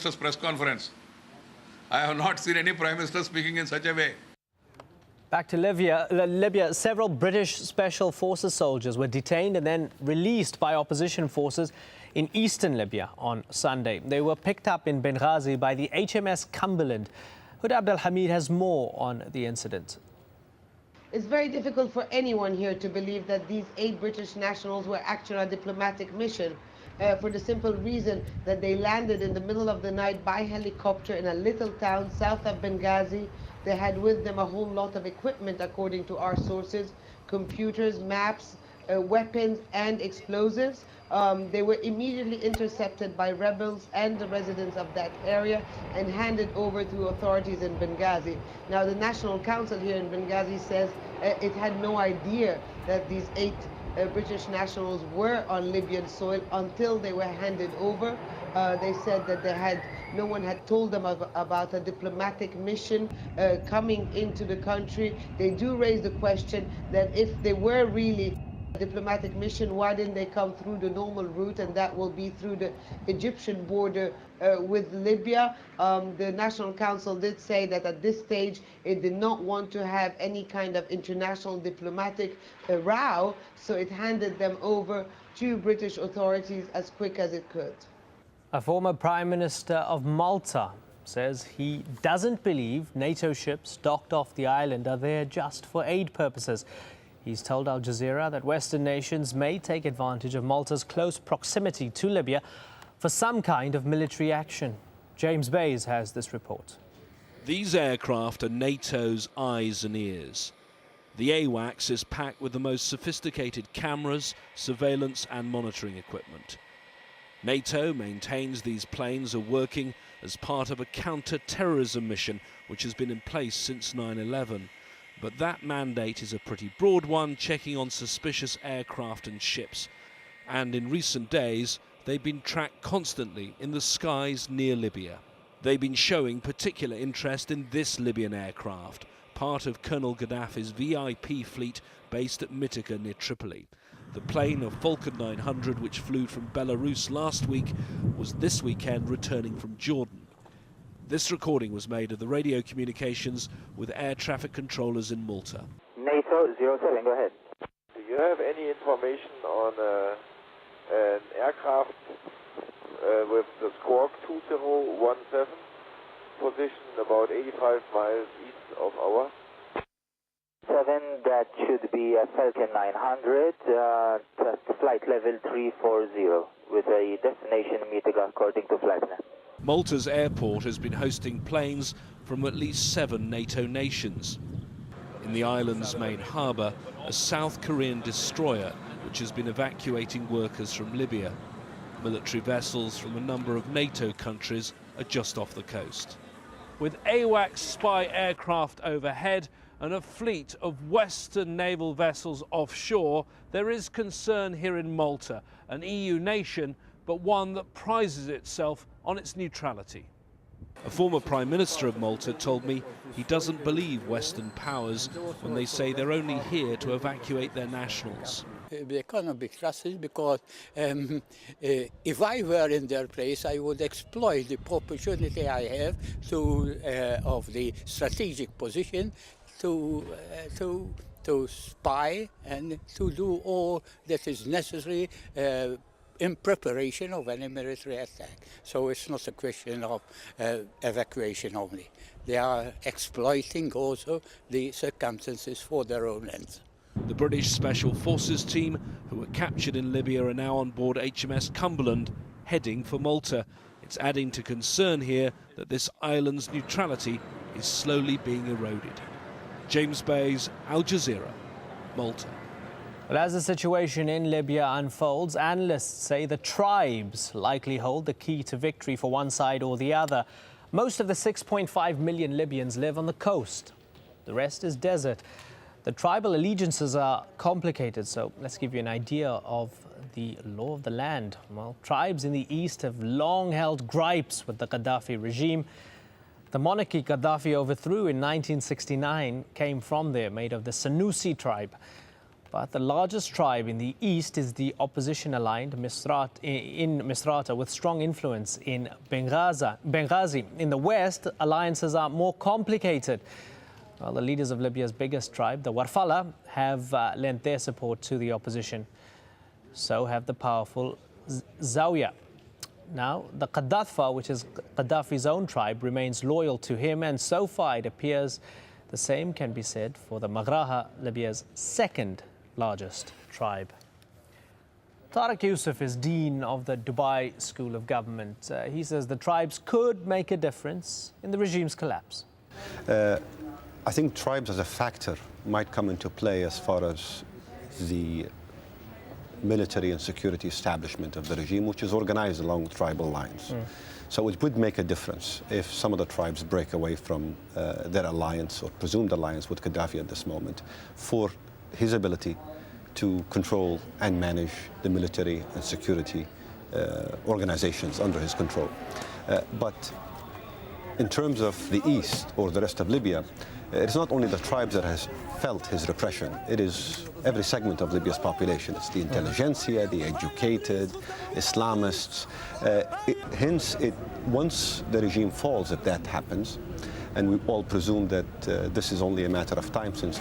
Minister's press conference. I have not seen any Prime Minister speaking in such a way. Back to Libya, several British Special Forces soldiers were detained and then released by opposition forces in eastern Libya on Sunday. They were picked up in Benghazi by the HMS Cumberland. Huda Abdelhamid has more on the incident. It's very difficult for anyone here to believe that these 8 British nationals were actually on a diplomatic mission, for the simple reason that they landed in the middle of the night by helicopter in a little town south of Benghazi. They had with them a whole lot of equipment, according to our sources: computers, maps, weapons and explosives. They were immediately intercepted by rebels and the residents of that area and handed over to authorities in Benghazi. Now, the National Council here in Benghazi says it had no idea that these 8 British nationals were on Libyan soil until they were handed over. They said that no one had told them about a diplomatic mission coming into the country. They do raise the question that if they were really a diplomatic mission, why didn't they come through the normal route, and that will be through the Egyptian border with Libya. The National Council did say that at this stage it did not want to have any kind of international diplomatic row, so it handed them over to British authorities as quick as it could. A former Prime Minister of Malta says he doesn't believe NATO ships docked off the island are there just for aid purposes. He's told AlJazeera that Western nations may take advantage of Malta's close proximity to Libya for some kind of military action. James Bays has this report. These aircraft are NATO's eyes and ears. The AWACS is packed with the most sophisticated cameras, surveillance and monitoring equipment. NATO maintains these planes are working as part of a counter-terrorism mission which has been in place since 9/11. But that mandate is a pretty broad one, checking on suspicious aircraft and ships. And in recent days, they've been tracked constantly in the skies near Libya. They've been showing particular interest in this Libyan aircraft, part of Colonel Gaddafi's VIP fleet based at Mytika near Tripoli. The plane, a Falcon 900, which flew from Belarus last week, was this weekend returning from Jordan. This recording was made of the radio communications with air traffic controllers in Malta. NATO 07, go ahead. Do you have any information on an aircraft with the squawk 2017, positioned about 85 miles east of our? 7, that should be a Falcon 900, flight level 340, with a destination Mytika according to FlightNet. Malta's airport has been hosting planes from at least 7 NATO nations. In the island's main harbour, a South Korean destroyer which has been evacuating workers from Libya. Military vessels from a number of NATO countries are just off the coast. With AWACS spy aircraft overhead and a fleet of Western naval vessels offshore, there is concern here in Malta, an EU nation, but one that prizes itself on its neutrality. A former Prime Minister of Malta told me he doesn't believe Western powers when they say they're only here to evacuate their nationals. They cannot be trusted because if I were in their place, I would exploit the opportunity I have of the strategic position to spy and to do all that is necessary in preparation of any military attack. So it's not a question of evacuation only. They are exploiting also the circumstances for their own ends. The British Special Forces team, who were captured in Libya, are now on board HMS Cumberland, heading for Malta. It's adding to concern here that this island's neutrality is slowly being eroded. James Bays, AlJazeera, Malta. Well, as the situation in Libya unfolds, analysts say the tribes likely hold the key to victory for one side or the other. Most of the 6.5 million Libyans live on the coast. The rest is desert. The tribal allegiances are complicated, so let's give you an idea of the law of the land. Well, tribes in the east have long held gripes with the Gaddafi regime. The monarchy Gaddafi overthrew in 1969 came from there, made of the Senussi tribe. But the largest tribe in the east is the opposition-aligned Misrata, with strong influence in Benghazi. In the west, alliances are more complicated. Well, the leaders of Libya's biggest tribe, the Warfala, have lent their support to the opposition. So have the powerful Zawiya. Now, the Qaddafa, which is Gaddafi's own tribe, remains loyal to him, and so far it appears the same can be said for the Maghraha, Libya's second largest tribe. Tariq Yusuf is Dean of the Dubai School of Government. He says the tribes could make a difference in the regime's collapse. I think tribes as a factor might come into play as far as the military and security establishment of the regime, which is organized along tribal lines. So it would make a difference if some of the tribes break away from their alliance or presumed alliance with Gaddafi at this moment, for his ability to control and manage the military and security organizations under his control. But in terms of the east or the rest of Libya, it's not only the tribes that has felt his repression, it is every segment of Libya's population. It's the intelligentsia, the educated, Islamists. Hence, once the regime falls, if that happens, and we all presume that this is only a matter of time since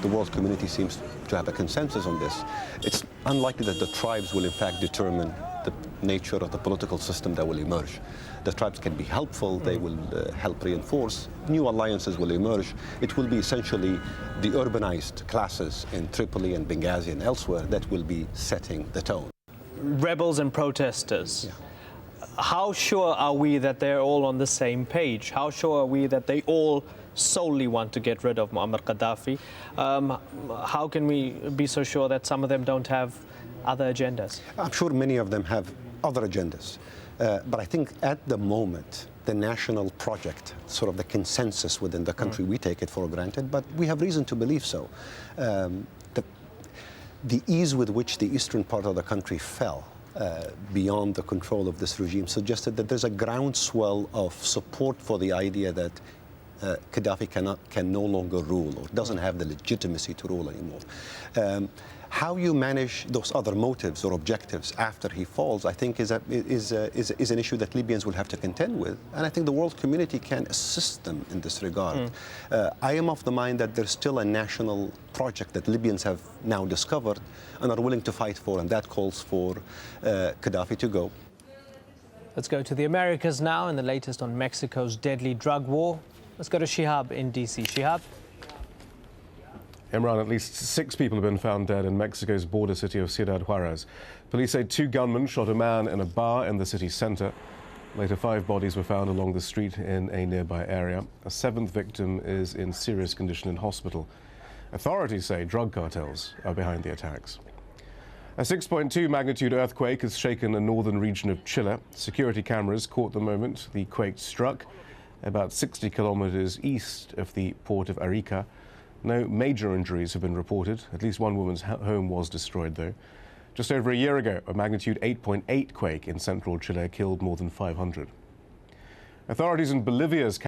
the world community seems to have a consensus on this, it's unlikely that the tribes will in fact determine the nature of the political system that will emerge. The tribes can be helpful, they will help reinforce, new alliances will emerge. It will be essentially the urbanized classes in Tripoli and Benghazi and elsewhere that will be setting the tone. Rebels and protesters. How sure are we that they're all on the same page? How sure are we that they all solely want to get rid of Muammar Gaddafi? How can we be so sure that some of them don't have other agendas? I'm sure many of them have other agendas. But I think at the moment, the national project, sort of the consensus within the country, we take it for granted, but we have reason to believe so. The ease with which the eastern part of the country fell beyond the control of this regime suggested that there's a groundswell of support for the idea that Gaddafi can no longer rule or doesn't have the legitimacy to rule anymore. How you manage those other motives or objectives after he falls, I think, is an issue that Libyans will have to contend with. And I think the world community can assist them in this regard. I am of the mind that there's still a national project that Libyans have now discovered and are willing to fight for, and that calls for Gaddafi to go. Let's go to the Americas now and the latest on Mexico's deadly drug war. Let's go to Shihab in D.C. Shihab. Imran, at least 6 people have been found dead in Mexico's border city of Ciudad Juarez. Police say 2 gunmen shot a man in a bar in the city center. Later, 5 bodies were found along the street in a nearby area. A 7th victim is in serious condition in hospital. Authorities say drug cartels are behind the attacks. A 6.2 magnitude earthquake has shaken the northern region of Chile. Security cameras caught the moment the quake struck, about 60 kilometers east of the port of Arica. No major injuries have been reported. At least one woman's home was destroyed, though. Just over a year ago, a magnitude 8.8 quake in central Chile killed more than 500. Authorities in Bolivia's